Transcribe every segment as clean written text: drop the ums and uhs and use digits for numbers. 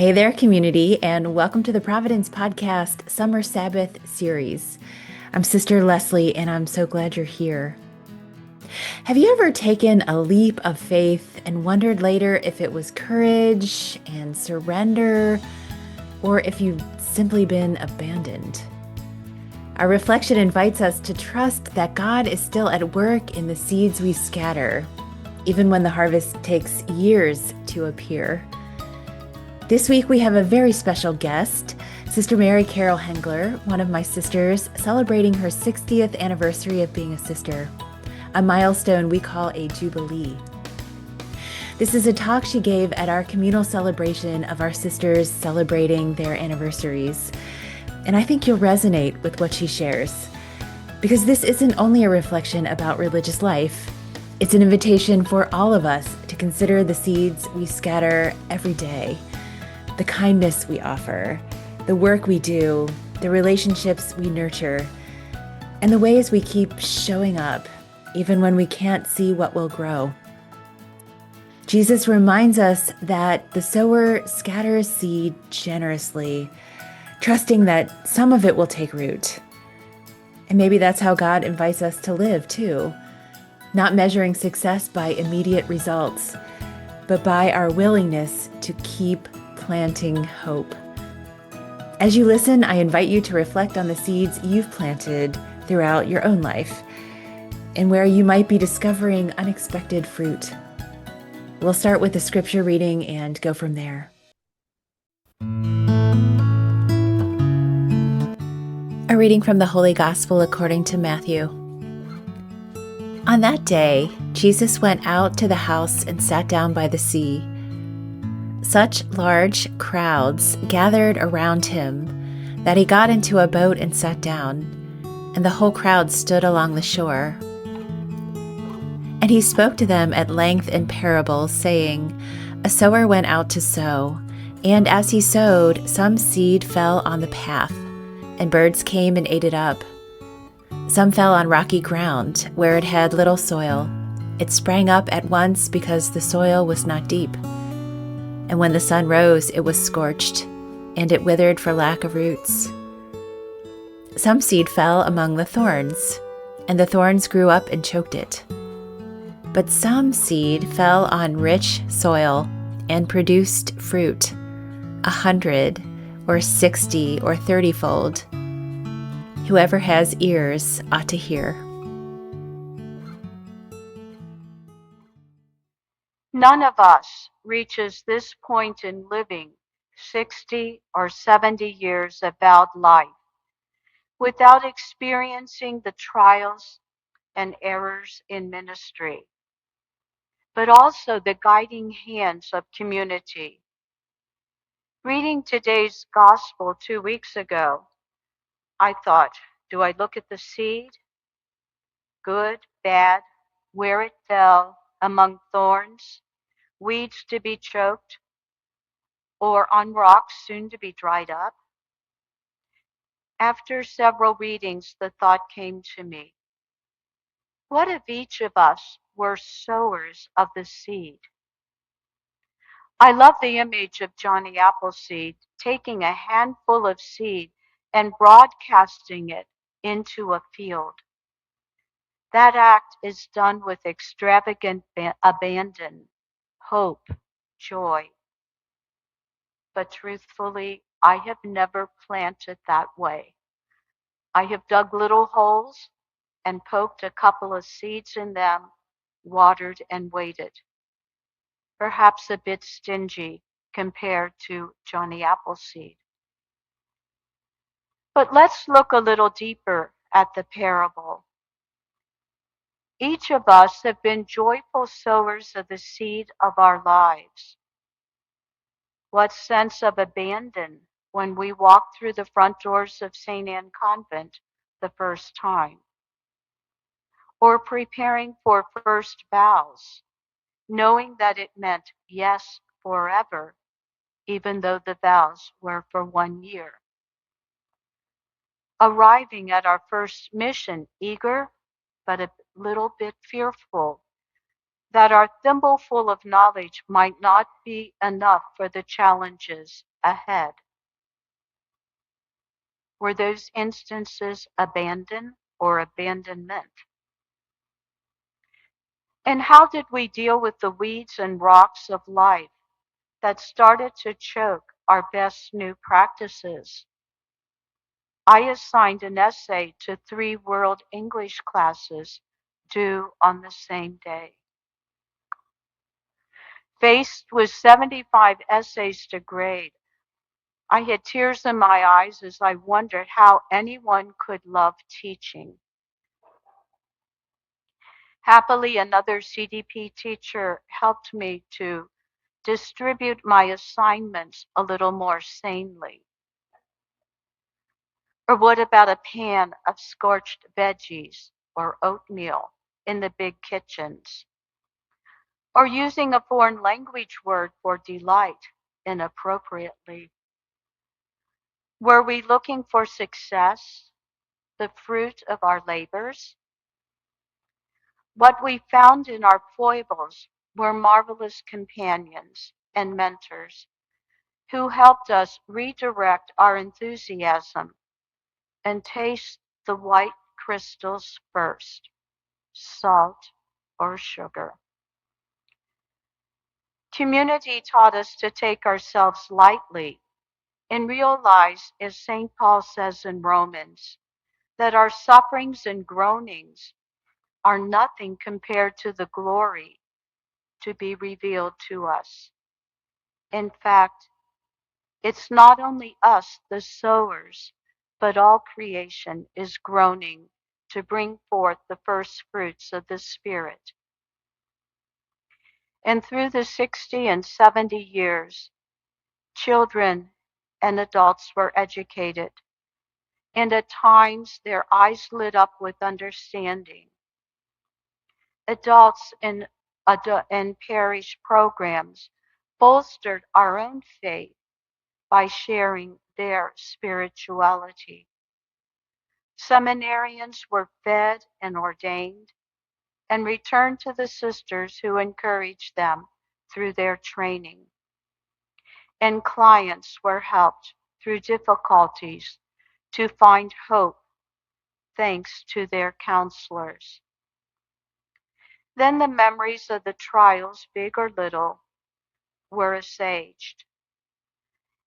Hey there, community, and welcome to the Providence Podcast Summer Sabbath Series. I'm Sister Leslie, and I'm so glad you're here. Have you ever taken a leap of faith and wondered later if it was courage and surrender, or if you've simply been abandoned? Our reflection invites us to trust that God is still at work in the seeds we scatter, even when the harvest takes years to appear. This week we have a very special guest, Sister Mary Carol Henggeler, one of my sisters, celebrating her 60th anniversary of being a sister, a milestone we call a Jubilee. This is a talk she gave at our communal celebration of our sisters celebrating their anniversaries, and I think you'll resonate with what she shares, because this isn't only a reflection about religious life, it's an invitation for all of us to consider the seeds we scatter every day. The kindness we offer, the work we do, the relationships we nurture, and the ways we keep showing up, even when we can't see what will grow. Jesus reminds us that the sower scatters seed generously, trusting that some of it will take root. And maybe that's how God invites us to live too, not measuring success by immediate results, but by our willingness to keep planting hope. As you listen, I invite you to reflect on the seeds you've planted throughout your own life and where you might be discovering unexpected fruit. We'll start with the scripture reading and go from there. A reading from the Holy Gospel according to Matthew. On that day, Jesus went out to the house and sat down by the sea. Such large crowds gathered around him that he got into a boat and sat down, and the whole crowd stood along the shore. And he spoke to them at length in parables, saying, A sower went out to sow, and as he sowed, some seed fell on the path, and birds came and ate it up. Some fell on rocky ground, where it had little soil. It sprang up at once because the soil was not deep. And when the sun rose, it was scorched, and it withered for lack of roots. Some seed fell among the thorns, and the thorns grew up and choked it. But some seed fell on rich soil and produced fruit, 100 or 60 or 30-fold. Whoever has ears ought to hear. None of us reaches this point in living 60 or 70 years of vowed life without experiencing the trials and errors in ministry, but also the guiding hands of community. Reading today's gospel 2 weeks ago, I thought, do I look at the seed? Good, bad, where it fell, among thorns, weeds to be choked, or on rocks soon to be dried up? After several readings, the thought came to me, what if each of us were sowers of the seed? I love the image of Johnny Appleseed taking a handful of seed and broadcasting it into a field. That act is done with extravagant abandon, hope, joy. But truthfully, I have never planted that way. I have dug little holes and poked a couple of seeds in them, watered and waited. Perhaps a bit stingy compared to Johnny Appleseed. But let's look a little deeper at the parable. Each of us have been joyful sowers of the seed of our lives. What sense of abandon when we walked through the front doors of St. Anne Convent the first time, or preparing for first vows, knowing that it meant yes forever, even though the vows were for 1 year. Arriving at our first mission, eager, but a little bit fearful that our thimbleful of knowledge might not be enough for the challenges ahead. Were those instances abandon or abandonment? And how did we deal with the weeds and rocks of life that started to choke our best new practices? I assigned an essay to 3 World English classes due on the same day. Faced with 75 essays to grade, I had tears in my eyes as I wondered how anyone could love teaching. Happily, another CDP teacher helped me to distribute my assignments a little more sanely. Or what about a pan of scorched veggies or oatmeal in the big kitchens? Or using a foreign language word for delight inappropriately? Were we looking for success, the fruit of our labors? What we found in our foibles were marvelous companions and mentors who helped us redirect our enthusiasm and taste the white crystals first, salt or sugar. Community taught us to take ourselves lightly and realize, as St. Paul says in Romans, that our sufferings and groanings are nothing compared to the glory to be revealed to us. In fact, it's not only us, the sowers, but all creation is groaning to bring forth the first fruits of the Spirit. And through the 60 and 70 years, children and adults were educated, and at times their eyes lit up with understanding. Adults in parish programs bolstered our own faith by sharing their spirituality. Seminarians were fed and ordained and returned to the sisters who encouraged them through their training. And clients were helped through difficulties to find hope thanks to their counselors. Then the memories of the trials, big or little, were assuaged.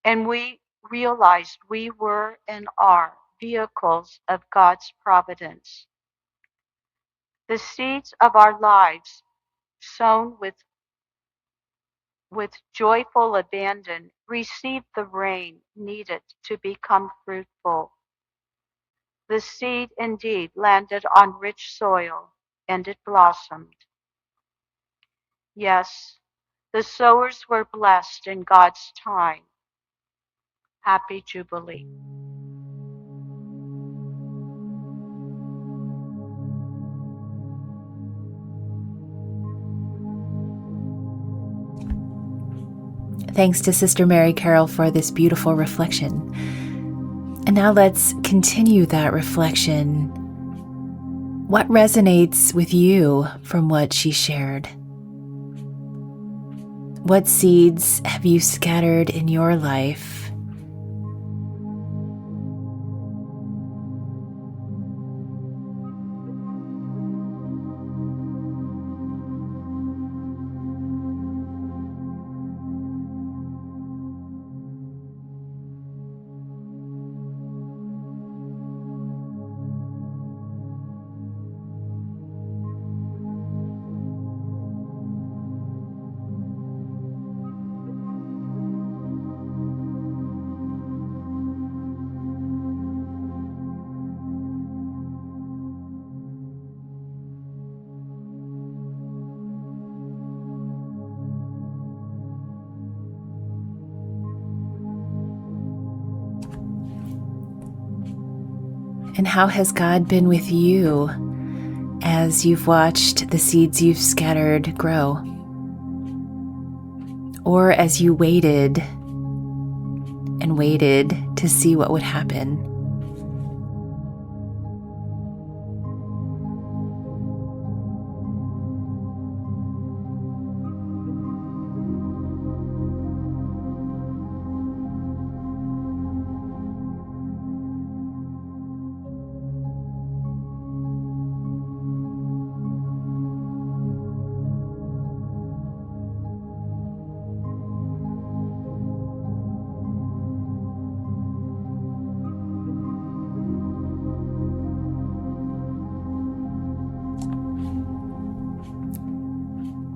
And we realized we were and are vehicles of God's providence. The seeds of our lives, sown with joyful abandon, received the rain needed to become fruitful. The seed indeed landed on rich soil, and it blossomed. Yes, the sowers were blessed in God's time. Happy Jubilee. Thanks to Sister Mary Carol for this beautiful reflection. And now let's continue that reflection. What resonates with you from what she shared? What seeds have you scattered in your life? And how has God been with you as you've watched the seeds you've scattered grow? Or as you waited and waited to see what would happen?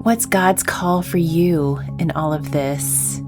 What's God's call for you in all of this?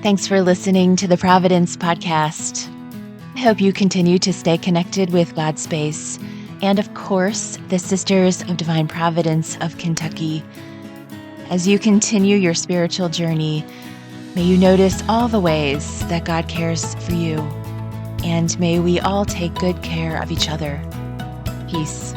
Thanks for listening to the Providence Podcast. I hope you continue to stay connected with God's space and, of course, the Sisters of Divine Providence of Kentucky. As you continue your spiritual journey, may you notice all the ways that God cares for you, and may we all take good care of each other. Peace.